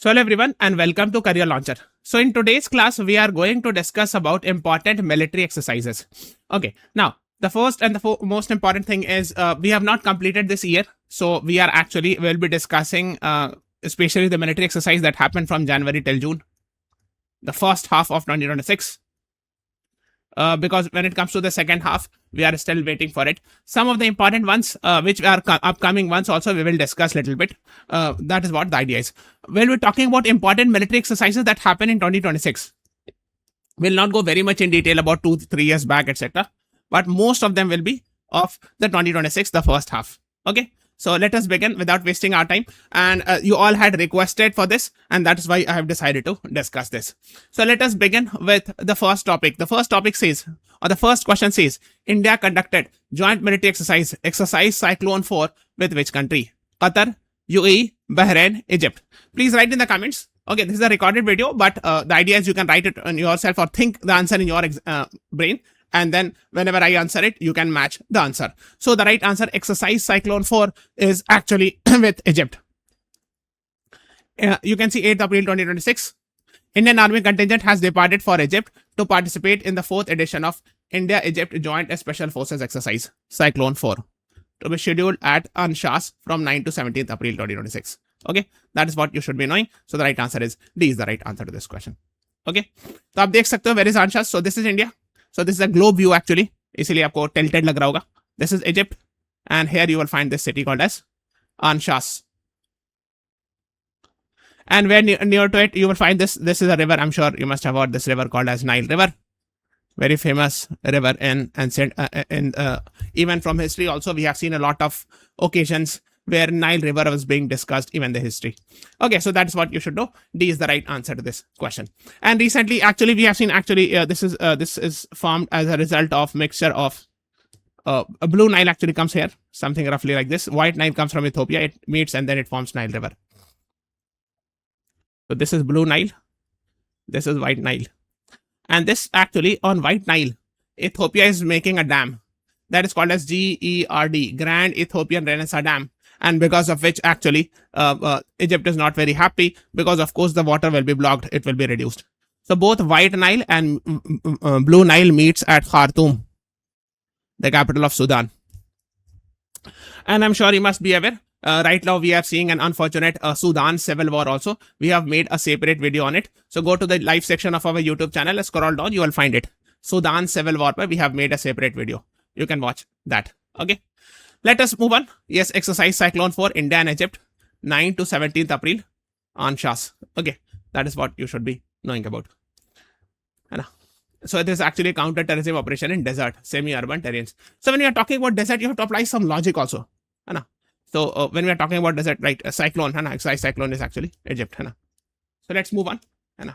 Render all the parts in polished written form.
So hello everyone and welcome to Career Launcher. So in today's class, we are going to discuss about important military exercises. Okay, now the first and the most important thing is we have not completed this year. So we are actually, will be discussing especially the military exercise that happened from January till June, the first half of 2026. Because when it comes to the second half, we are still waiting for it. Some of the important ones, which are upcoming ones also, we will discuss a little bit. That is what the idea is. When we're talking about important military exercises that happen in 2026, we'll not go very much in detail about 2-3 years back, etc. But most of them will be of the 2026, the first half. Okay. So let us begin without wasting our time. And you all had requested for this, and that is why I have decided to discuss this. So let us begin with the first topic. The first topic says, or the first question says, India conducted joint military exercise Cyclone 4 with which country? Qatar, UAE, Bahrain, Egypt. Please write in the comments. Okay, this is a recorded video, but the idea is you can write it on yourself or think the answer in your brain. And then whenever I answer it, you can match the answer. So the right answer, exercise Cyclone 4, is actually with Egypt. You can see 8th April 2026. Indian Army contingent has departed for Egypt to participate in the 4th edition of India-Egypt Joint Special Forces Exercise Cyclone 4, to be scheduled at Anshas from 9 to 17th April 2026. Okay, that is what you should be knowing. So the right answer is D is the right answer to this question. Okay, so आप देख सकते हो where is Anshas. So this is India. So this is a globe view actually. इसीलिए आपको tilted लग रहा होगा. This is Egypt, and here you will find this city called as Anshas. And where near to it, you will find this. This is a river. I'm sure you must have heard this river called as Nile River. Very famous river in ancient, even from history. Also, we have seen a lot of occasions where Nile River was being discussed, even the history. Okay, so that's what you should know. D is the right answer to this question. And recently, actually, we have seen this is formed as a result of mixture of a blue Nile actually comes here, something roughly like this. White Nile comes from Ethiopia. It meets and then it forms Nile River. So this is blue Nile. This is white Nile. And this actually on white Nile, Ethiopia is making a dam that is called as GERD, Grand Ethiopian Renaissance Dam. And because of which actually Egypt is not very happy, because of course the water will be blocked, it will be reduced. So both white Nile and blue Nile meets at Khartoum, the capital of Sudan. And I'm sure you must be aware, right now we are seeing an unfortunate Sudan civil war also. We have made a separate video on it. So go to the live section of our YouTube channel, scroll down, you will find it. Sudan civil war, we have made a separate video. You can watch that. Okay. Let us move on. Yes, exercise Cyclone 4, India and Egypt, 9 to 17th April, Anshas. Okay, that is what you should be knowing about. So it is actually a counter-terrorism operation in desert, semi-urban terrains. So when we are talking about desert, you have to apply some logic also. So when we are talking about desert, right, cyclone, exercise Cyclone is actually Egypt. So let's move on.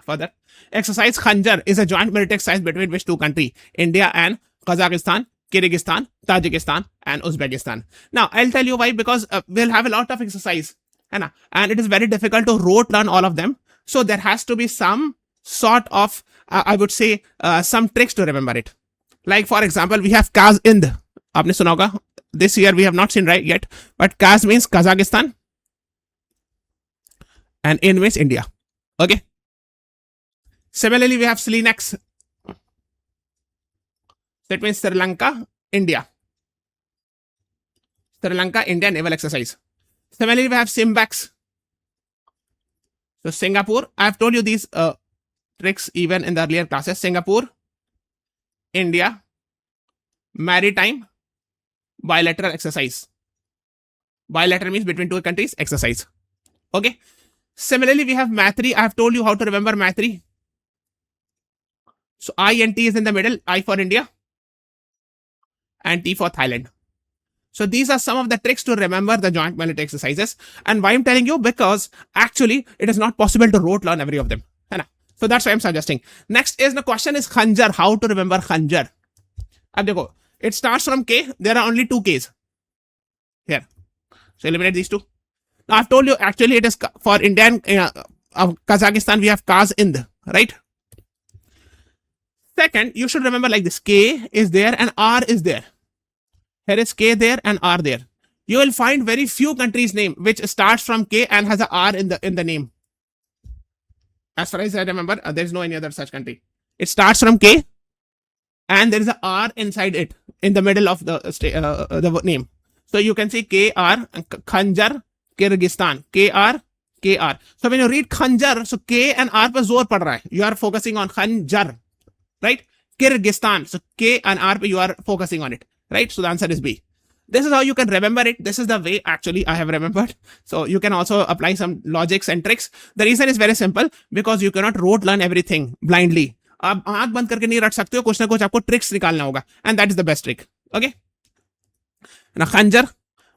Further, exercise Khanjar is a joint military exercise between which two countries? India and Kazakhstan, Kyrgyzstan, Tajikistan, and Uzbekistan. Now, I'll tell you why, because we'll have a lot of exercise, and it is very difficult to rote learn all of them. So there has to be some sort of, I would say, some tricks to remember it. Like, for example, we have Kaz Ind. Aapne suna hoga. This year we have not seen right yet, but Kaz means Kazakhstan, and Ind means India. Okay. Similarly, we have Slinex. That means Sri Lanka, India. Sri Lanka, India naval exercise. Similarly, we have Simbax. So Singapore, I have told you these tricks even in the earlier classes. Singapore, India, maritime, bilateral exercise. Bilateral means between two countries, exercise. Okay. Similarly, we have Mathri. I have told you how to remember Mathri. So I and T is in the middle. I for India, and T for Thailand. So these are some of the tricks to remember the joint military exercises. And why I'm telling you, because actually it is not possible to rote learn every of them. So that's why I'm suggesting. Next is the question is Khanjar. How to remember Khanjar? It starts from K. There are only two Ks here. So eliminate these two. Now I've told you actually it is for India and Kazakhstan we have Kaz Ind, right? Second, you should remember like this. K is there and R is there. Here is K there and R there. You will find very few countries' name which starts from K and has a R in the name. As far as I remember, there is no any other such country. It starts from K and there is a R inside it in the middle of the name. So you can see KR, Khanjar, Kyrgyzstan, KR. So when you read Khanjar, so K and R पर जोर पड़ रहा है. You are focusing on Khanjar, right? Kyrgyzstan, so K and R you are focusing on it, right? So the answer is B. This is how you can remember it. This is the way actually I have remembered. So you can also apply some logics and tricks. The reason is very simple because you cannot rote learn everything blindly. आप आंख बंद करके नहीं रट सकते हो, कुछ ना कुछ आपको ट्रिक्स निकालना होगा, and that is the best trick. Okay. Now Khanjar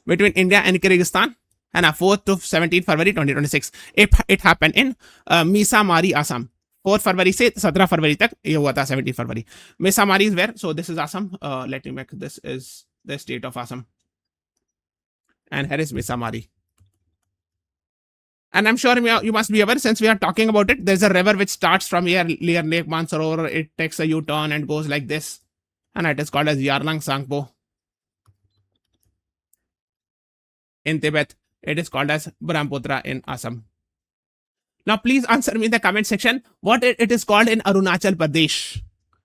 between India and Kyrgyzstan, and 4th to 17th February 2026. It happened in Misamari, Assam. 4 फरवरी से 17 फरवरी तक ये हुआ था. 17 फरवरी. Misamari is where? So this is Assam. Let me make this is the state of Assam. And here is Misamari. And I'm sure you must be aware, since we are talking about it, there's a river which starts from here near Lake Mansarovar. It takes a U-turn and goes like this. And it is called as Yarlang Sangpo. In Tibet, it is called as Brahmaputra in Assam. Now, please answer me in the comment section what it is called in Arunachal Pradesh.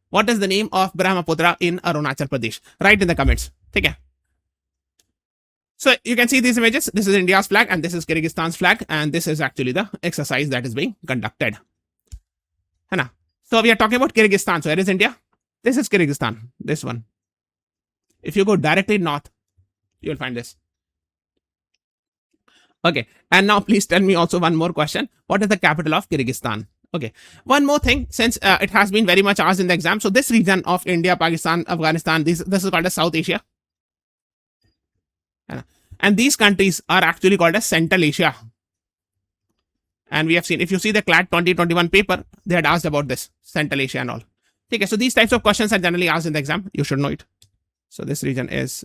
What is the name of Brahmaputra in Arunachal Pradesh? Write in the comments. Okay. So you can see these images. This is India's flag and this is Kyrgyzstan's flag. And this is actually the exercise that is being conducted. So we are talking about Kyrgyzstan. So where is India? This is Kyrgyzstan. This one. If you go directly north, you'll find this. Okay. And now please tell me also one more question. What is the capital of Kyrgyzstan? Okay. One more thing, since it has been very much asked in the exam. So this region of India, Pakistan, Afghanistan, this is called as South Asia. And these countries are actually called as Central Asia. And we have seen, if you see the CLAT 2021 paper, they had asked about this, Central Asia and all. Okay, so these types of questions are generally asked in the exam. You should know it. So this region is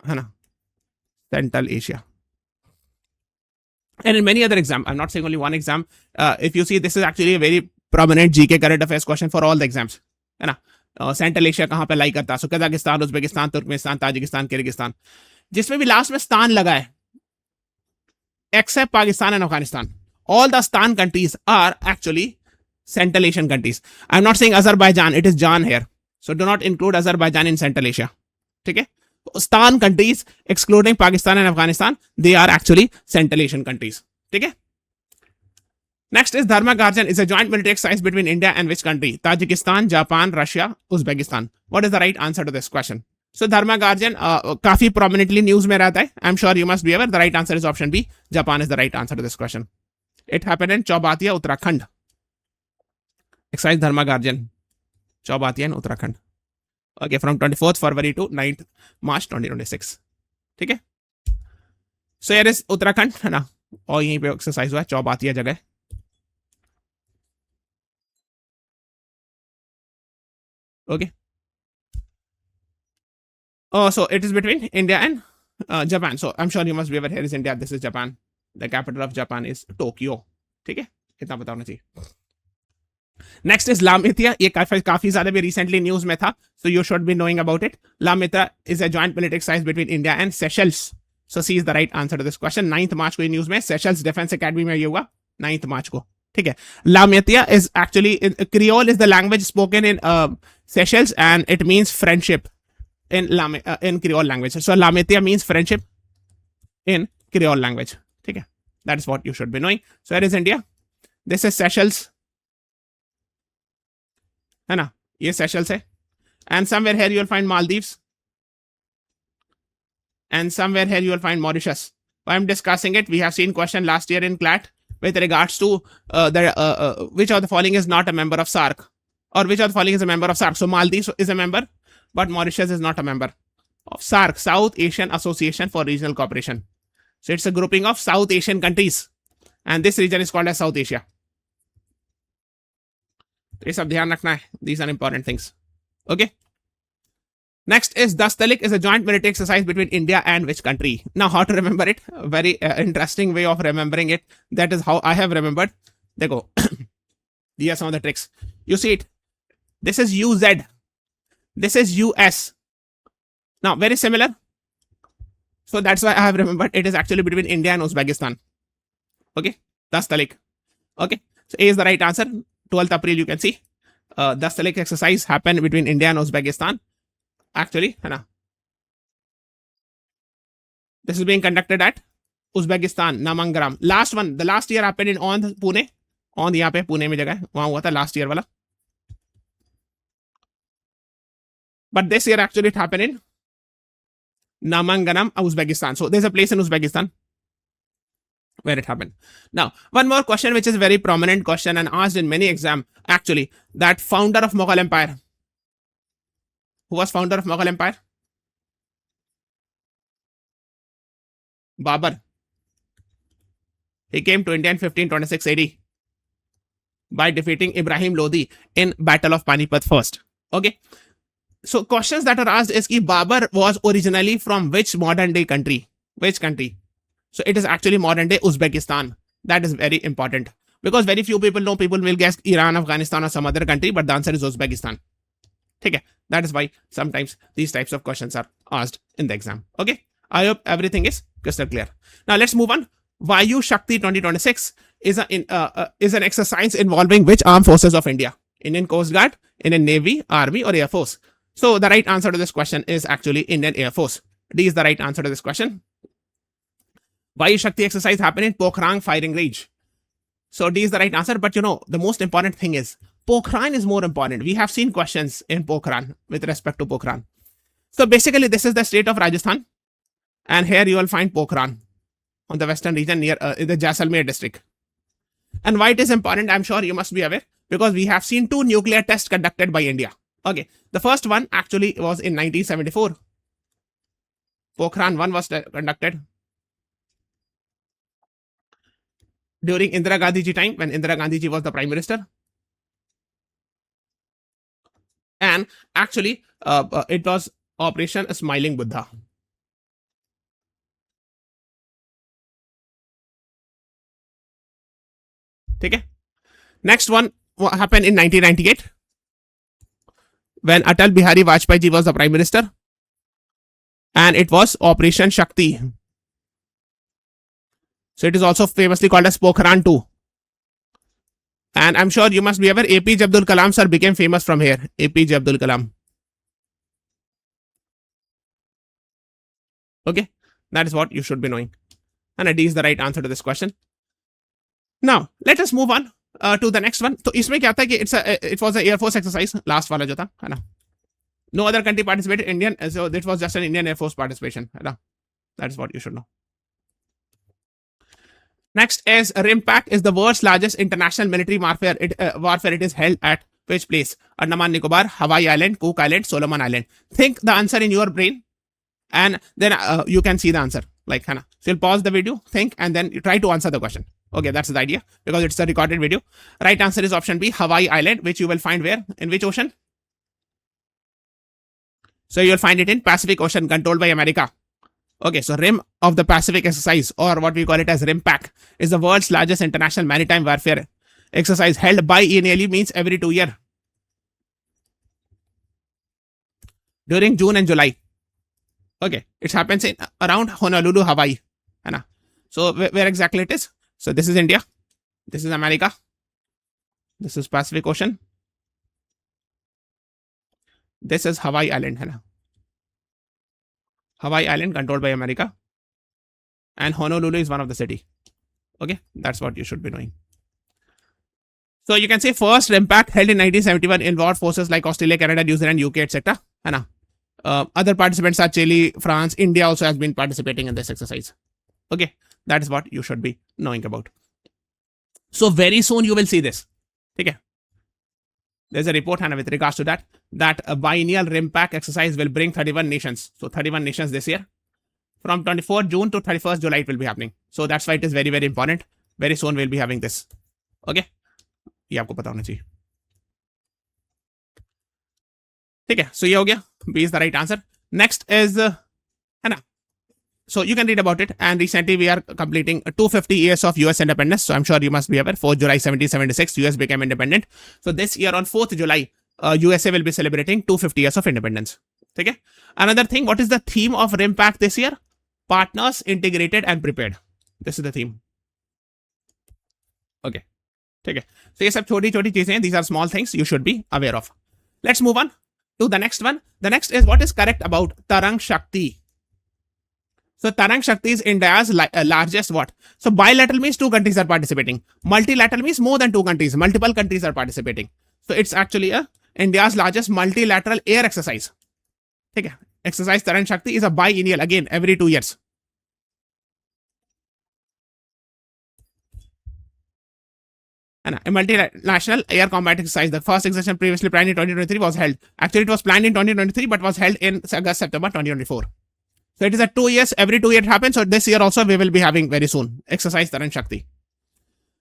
Central Asia. And in many other exams, I'm not saying only one exam. If you see, this is actually a very prominent GK current affairs question for all the exams. Central Asia कहाँ पे लाई करता है? So Kazakhstan, Uzbekistan, Turkmenistan, Tajikistan, Kyrgyzstan. जिसमें भी last में स्थान लगा है, except Pakistan and Afghanistan. All the Stan countries are actually Central Asian countries. I'm not saying Azerbaijan, it is Jan here. So do not include Azerbaijan in Central Asia. Okay? Stan countries, excluding Pakistan and Afghanistan, they are actually Central Asian countries. Okay? Next is Dharma Garjan is a joint military exercise between India and which country? Tajikistan, Japan, Russia, Uzbekistan. What is the right answer to this question? So Dharma Garjan काफी prominently news में रहता है. I'm sure you must be aware. The right answer is option B. Japan is the right answer to this question. It happened in Chaubatia, Uttarakhand. Exercise Dharma Garjan. Chaubatia in Uttarakhand. Okay, from 24th February to 9th March 2026. ठीक है? So here is Uttarakhand है ना? और यहीं पे exercise हुआ है, चौबातिया जगह. Okay. Oh, so it is between India and Japan. So I'm sure you must be aware. Here is India. This is Japan. The capital of Japan is Tokyo. ठीक है? इतना पता होना चाहिए. Next is La Mitra. ये काफी ज़्यादा भी recently news में था. So you should be knowing about it. La Mitra is a joint military exercise between India and Seychelles. So C is the right answer to this question. 9th March को ये news में Seychelles Defense Academy में ये हुआ. 9th March को. ठीक है? La Mitra is actually Creole is the language spoken in Seychelles and it means friendship in Creole language. So La Mitra means friendship in Creole language. ठीक है? That is what you should be knowing. So here is India. This is Seychelles. है ना? ये Seychelles है. And somewhere here you will find Maldives. And somewhere here you will find Mauritius. I am discussing it. We have seen question last year in CLAT with regards to which of the following is not a member of SARC, or which of the following is a member of SARC. So Maldives is a member, but Mauritius is not a member of SARC, South Asian Association for Regional Cooperation. So it's a grouping of South Asian countries, and this region is called as South Asia. ये सब ध्यान रखना है. These are important things. Okay. Next is Dastalik is a joint military exercise between India and which country? Now, how to remember it? A very interesting way of remembering it. That is how I have remembered. Dekho. These are some of the tricks. You see it. This is UZ. This is US. Now, very similar. So that's why I have remembered it is actually between India and Uzbekistan. Okay. Dastalik. Okay. So A is the right answer. 12th April, you can see. The select exercise happened between India and Uzbekistan. Actually, है ना? This is being conducted at Uzbekistan, Namangaram. Last one, the last year happened in on Pune. On यहाँ पे पुणे में जगह है, वहां हुआ था last year वाला. But this year actually it happened in Namangaram, Uzbekistan. So there's a place in Uzbekistan where it happened. Now, one more question which is a very prominent question and asked in many exam actually, that founder of Mughal Empire. Who was founder of Mughal Empire? Babur. He came to India in 1526 AD by defeating Ibrahim Lodi in Battle of Panipat first. Okay. So questions that are asked is ki Babur was originally from which modern day country? Which country? So it is actually modern day Uzbekistan. That is very important because very few people know. People will guess Iran, Afghanistan or some other country, but the answer is Uzbekistan. Okay. That is why sometimes these types of questions are asked in the exam. Okay. I hope everything is crystal clear. Now let's move on. Vayu Shakti 2026 is an exercise involving which armed forces of India? Indian Coast Guard, Indian Navy, Army or Air Force? So the right answer to this question is actually Indian Air Force. D is the right answer to this question. Vayu Shakti exercise happened in Pokhran firing range. So D is the right answer. But you know, the most important thing is Pokhran is more important. We have seen questions in Pokhran with respect to Pokhran. So basically this is the state of Rajasthan. And here you will find Pokhran on the western region near the Jaisalmer district. And why it is important, I'm sure you must be aware, because we have seen 2 nuclear tests conducted by India. Okay, the first one actually was in 1974. Pokhran 1 was conducted during Indira Gandhi ji time, when Indira Gandhi ji was the Prime Minister. And actually, it was Operation Smiling Buddha. Okay. Next one happened in 1998 when Atal Bihari Vajpayee ji was the Prime Minister, and it was Operation Shakti. So it is also famously called as Pokhran 2. And I'm sure you must be aware, APJ Abdul Kalam sir became famous from here. APJ Abdul Kalam. Okay, that is what you should be knowing. And D is the right answer to this question. Now, let us move on to the next one. So, इसमें क्या था कि it was an Air Force exercise, last वाला जो था, है ना? No other country participated, Indian, so it was just an Indian Air Force participation, है ना? That is what you should know. Next is RIMPAC is the world's largest international military warfare. It is held at which place? Andaman Nicobar, Hawaii Island, Cook Island, Solomon Island. Think the answer in your brain, and then you can see the answer. Like, है ना? So you'll pause the video, think, and then you try to answer the question. Okay, that's the idea because it's a recorded video. Right answer is option B, Hawaii Island, which you will find where? In which ocean? So you'll find it in Pacific Ocean, controlled by America. Okay, so Rim of the Pacific exercise, or what we call it as RIMPAC, is the world's largest international maritime warfare exercise held biennially, means every 2 years. During June and July. Okay, it happens in around Honolulu, Hawaii. So where exactly it is? So this is India, this is America, this is Pacific Ocean, this is Hawaii Island, है ना? Hawaii Island controlled by America, and Honolulu is one of the city. Okay, that's what you should be knowing. So you can say first RIMPAC held in 1971 involved forces like Australia, Canada, New Zealand, UK, etc. है ना? Other participants are Chile, France, India also has been participating in this exercise. Okay, that is what you should be knowing about. So very soon you will see this. Okay. There's a report with regards to that a biennial RIMPAC exercise will bring 31 nations. So 31 nations this year. From 24th June to 31st July it will be happening. So that's why it is very, very important. Very soon we'll be having this. Okay. ये आपको पता होना चाहिए. ठीक है. So ये हो गया. B is the right answer. Next is है ना. So you can read about it. And recently we are completing 250 years of US independence. So I'm sure you must be aware. 4th July 1776, US became independent. So this year on 4th July, USA will be celebrating 250 years of independence. Okay. Another thing, what is the theme of RIMPAC this year? Partners, integrated and prepared. This is the theme. Okay. ठीक है, तो ये सब छोटी छोटी चीजें हैं, these are small things you should be aware of. Let's move on to the next one. The next is what is correct about Tarang Shakti. So Tarang Shakti is India's largest what? So bilateral means two countries are participating. Multilateral means more than two countries. Multiple countries are participating. So it's actually India's largest multilateral air exercise. ठीक है, exercise Tarang Shakti is a biennial, again every 2 years. A multinational air combat exercise. The first exercise previously planned in 2023 was held. Actually, it was planned in 2023, but was held in August, September 2024. So it is a 2 years, every 2 years it happens. So this year also we will be having very soon. Exercise Tarang Shakti.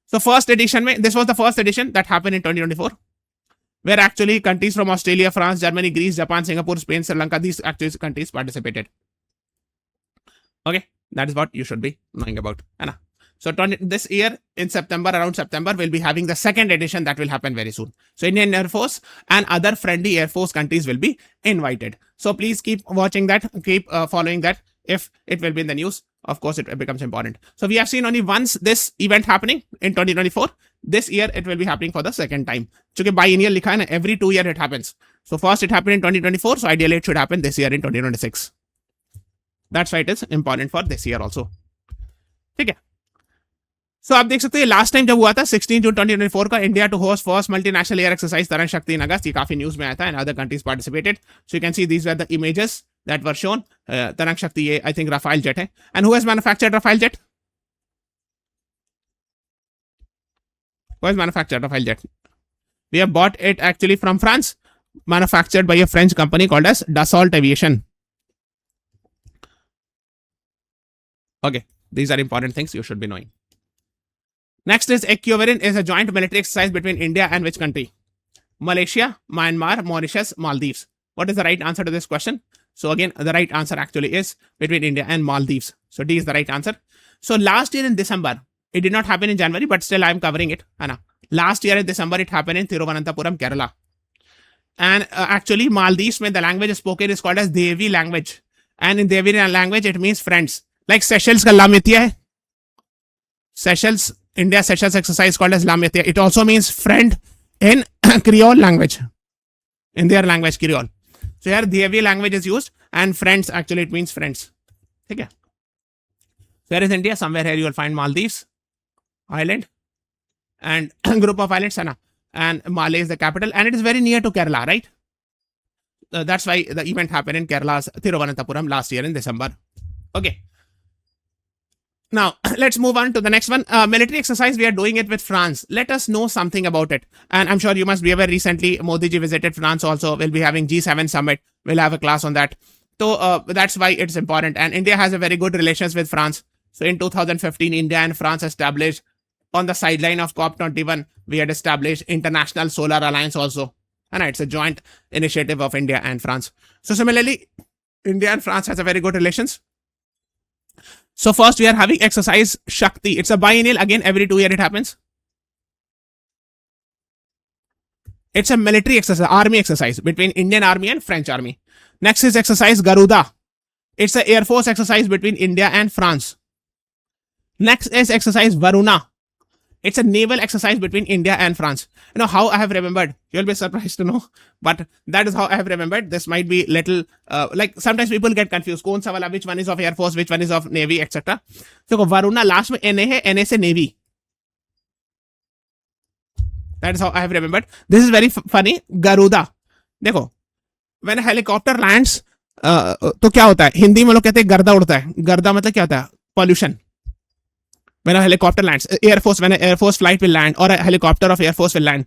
So first edition, this was the first edition that happened in 2024. Where actually countries from Australia, France, Germany, Greece, Japan, Singapore, Spain, Sri Lanka, these actually countries participated. Okay, that is what you should be knowing about. So this year in September, around September, we'll be having the second edition that will happen very soon. So Indian Air Force and other friendly Air Force countries will be invited. So please keep watching that, keep following that. If it will be in the news, of course, it becomes important. So we have seen only once this event happening in 2024. This year, it will be happening for the second time. Because biennial likha hai na, every 2 years it happens. So first it happened in 2024. So ideally it should happen this year in 2026. That's why it is important for this year also. Okay. So आप देख सकते हैं last time जब हुआ था 16 June 2024 का India to host first multinational air exercise Tarang Shakti इन अगस्त, ये काफी न्यूज में आया था and other countries participated. So you can see these were the images that were shown. Tarang Shakti ये आई थिंक राफेल जेट है. And who has manufactured Rafale jet? Who has manufactured Rafale jet? We have bought it actually from France, manufactured by a French company called as Dassault Aviation. Okay, these are important things you should be knowing. Next is CUET is a joint military exercise between India and which country? Malaysia, Myanmar, Mauritius, Maldives. What is the right answer to this question? So again, the right answer actually is between India and Maldives. So D is the right answer. So last year in December, it did not happen in January, but still I am covering it. Last year in December, it happened in Thiruvananthapuram, Kerala. And actually, Maldives, the language spoken is called as Devi language. And in Devi language, it means friends. Like Seychelles ka Lamithya hai. Seychelles, India Seychelles exercise called as Lamithya. It also means friend in Creole language. In their language, Creole. So here, Devi language is used. And friends, actually, it means friends. Okay. Where is India? Somewhere here you will find Maldives island and group of islands, and Malé is the capital, and it is very near to Kerala, right? That's why the event happened in Kerala's Thiruvananthapuram last year in December. Okay. Now, let's move on to the next one. Military exercise, we are doing it with France. Let us know something about it. And I'm sure you must be aware, recently Modi ji visited France also. We'll be having G7 summit. We'll have a class on that. So that's why it's important. And India has a very good relations with France. So in 2015, India and France established on the sideline of COP21, we had established International Solar Alliance also. And it's a joint initiative of India and France. So similarly, India and France has a very good relations. So first we are having exercise Shakti. It's a biennial. Again, every 2 years it happens. It's a military exercise, army exercise between Indian Army and French Army. Next is exercise Garuda. It's an Air Force exercise between India and France. Next is exercise Varuna. It's a naval exercise between India and France. You know how I have remembered? You'll be surprised to know, but that is how I have remembered. This might be little, like sometimes people get confused. Kaun sa wala, which one is of Air Force, which one is of Navy, etc. So Varuna last में NA है, NA से Navy. That is how I have remembered. This is very funny. Garuda. देखो, when a helicopter lands, तो क्या होता है? हिंदी में लोग कहते हैं गर्दा उड़ता है. गर्दा मतलब क्या होता है? Pollution. When a helicopter lands, when an Air Force flight will land, or a helicopter of Air Force will land,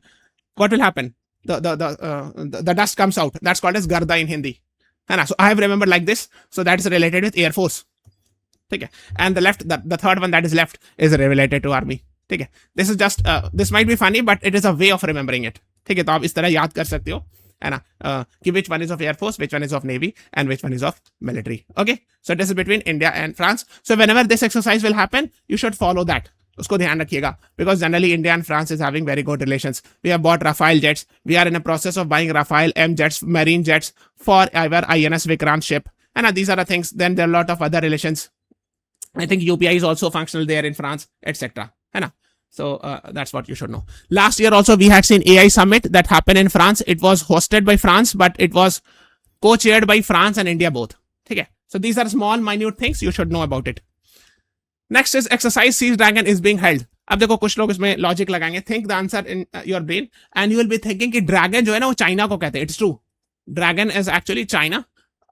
what will happen? The dust comes out. That's called as Garda in Hindi. So I have remembered like this. So that is related with Air Force. Okay. And the third one that is left is related to Army. Okay. This is just, this might be funny, but it is a way of remembering it. Okay. तो आप इस तरह याद कर सकते हो. Which one is of Air Force, which one is of Navy, and which one is of military. Okay, so this is between India and France. So whenever this exercise will happen, you should follow that. Usko dhyan rakhiega, because generally India and France is having very good relations. We have bought Rafale jets. We are in a process of buying Rafale M jets, marine jets for our INS Vikrant ship. And these are the things. Then there are a lot of other relations. I think UPI is also functional there in France, etc. So that's what you should know. Last year also we had seen AI Summit that happened in France. It was hosted by France, but it was co-chaired by France and India both. Okay. So these are small, minute things you should know about it. Next is exercise Sea Dragon is being held. अब देखो कुछ लोग इसमें logic लगाएंगे. Think the answer in your brain and you will be thinking कि dragon जो है ना वो चाइना को कहते हैं. It's true. Dragon is actually China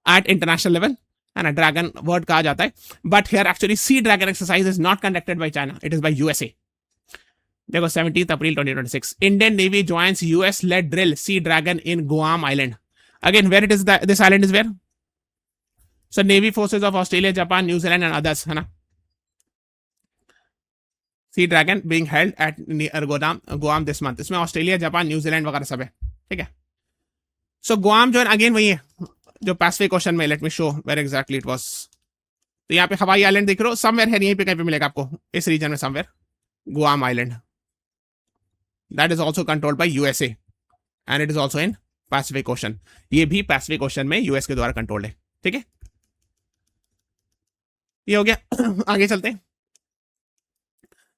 at international level, है ना. ड्रैगन वर्ड कहा जाता है. But here actually sea dragon exercise is not conducted by China, it is by USA. देखो 17 April 2026 Indian navy joins US led drill sea dragon in Guam island. Again where it is this island is where. So navy forces of Australia, Japan, New Zealand and others, है ना. Sea dragon being held at near Guam this month. इसमें Australia, Japan, New Zealand वगैरह सब है. ठीक है. सो Guam जो है अगेन वही है जो पैसिफिक ओशन में. Let me show where exactly it was. तो यहाँ पे हवाई आइलैंड दिख रहे हो, समवेयर है यहीं पे कहीं पे मिलेगा आपको इस रीजन में somewhere. Guam island that is also controlled by USA and it is also in Pacific ocean. ये भी पैसिफिक ओशन में यूएस के द्वारा कंट्रोल्ड है. ठीक है. ये हो गया. आगे चलते हैं.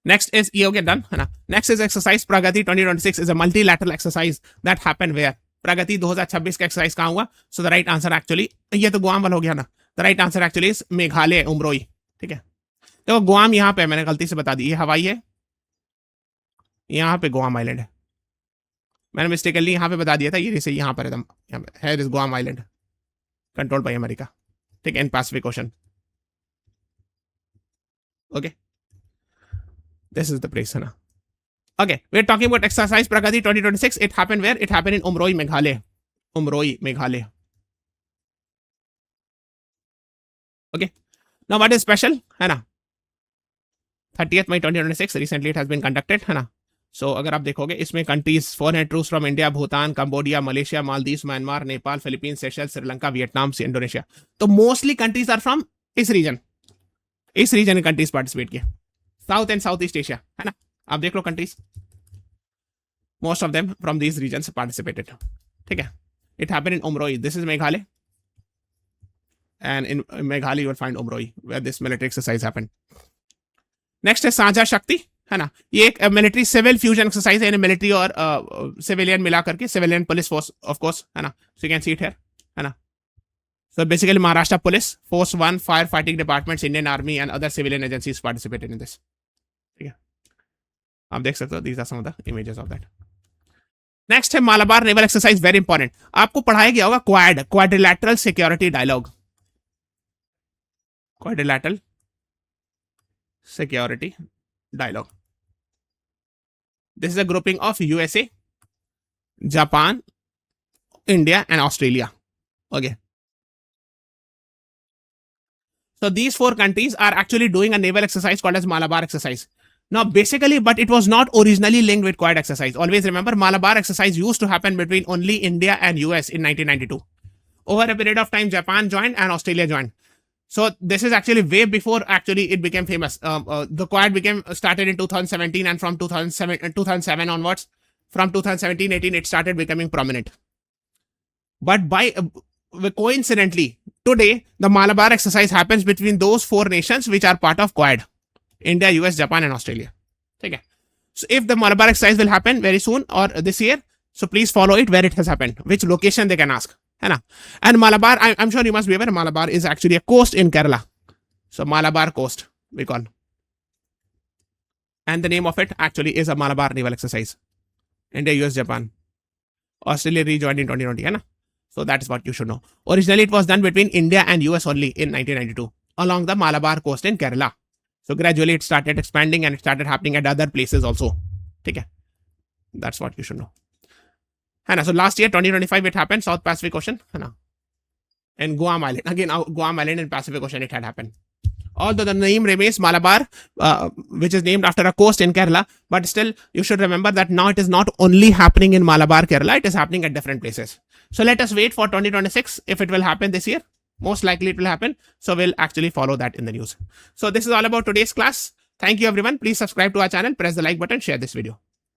Next is ये हो गया डन, है ना. Next is exercise Pragati 2026 is a multilateral exercise that happened where. प्रगति 2026 का एक्सरसाइज कहाँ हुआ. So the right answer actually, ये तो गुआम वाला हो गया ना. The right answer actually is Meghalaya, Umroi. ठीक है. देखो गुआम यहाँ पे मैंने गलती से बता दी, ये हवाई है, यहाँ पे गुआम आइलैंड है. मैंने मिस्टेकली यहाँ पे बता दिया था, ये यहाँ पर एकदम है this Guam island controlled by America. ठीक है. In Pacific ocean. Okay. This is the place, है ना. Okay, we're talking about exercise Pragati 2026. It happened where? It happened in Umroi, Meghalaya. Umroi, Meghalaya. Okay. Now what is special? है ना. 30th May 2026. Recently it has been conducted, है ना. So अगर आप देखोगे इसमें countries, foreign troops from India, Bhutan, Cambodia, Malaysia, Maldives, Myanmar, Nepal, Philippines, Seychelles, Sri Lanka, Vietnam, Indonesia. तो mostly countries are from इस region. इस region में countries participate किए. South and south east Asia, है ना. आप देख लो countries, most of them from these regions participated. ठीक है. It happened in Umroi. This is Meghalaya and in Meghalaya you will find Umroi where this military exercise happened. Next है साझा शक्ति, है ना. ये एक मिलिट्री सिविल फ्यूजन एक्सरसाइज है, मिलिट्री और सिविलियन मिला करके, civilian police force of course, है ना. So you can see it here, है ना. So basically Maharashtra Police, Force 1, firefighting departments, Indian Army and other civilian agencies participated in this. ठीक है. आप देख सकते हो, these are some of the images of that. Next है Malabar naval exercise, very important. आपको पढ़ाया गया होगा Quad, quadrilateral security dialogue. Quadrilateral security dialogue. This is a grouping of USA, Japan, India and Australia. Okay. So these four countries are actually doing a naval exercise called as Malabar exercise. Now basically, but it was not originally linked with Quad exercise. Always remember, Malabar exercise used to happen between only India and US in 1992. Over a period of time, Japan joined and Australia joined. So this is actually way before actually it became famous. The Quad started in 2017 and from 2007 onwards, from 2017-18, it started becoming prominent. But by coincidentally, today, the Malabar exercise happens between those four nations which are part of Quad. India, US, Japan and Australia. Okay. So if the Malabar exercise will happen very soon or this year, so please follow it where it has happened, which location they can ask. And Malabar, I'm sure you must be aware, Malabar is actually a coast in Kerala. So Malabar coast, we call. And the name of it actually is a Malabar naval exercise. India, US, Japan. Australia rejoined in 2020, है ना? So that is what you should know. Originally, it was done between India and US only in 1992 along the Malabar coast in Kerala. So gradually it started expanding and it started happening at other places also. Okay. That's what you should know. And so last year, 2025, it happened, South Pacific Ocean. And Guam Island. Again, Guam Island in Pacific Ocean, it had happened. Although the name remains Malabar, which is named after a coast in Kerala, but still you should remember that now it is not only happening in Malabar, Kerala, it is happening at different places. So let us wait for 2026 if it will happen this year. Most likely it will happen. So we'll actually follow that in the news. So this is all about today's class. Thank you everyone. Please subscribe to our channel, press the like button, share this video.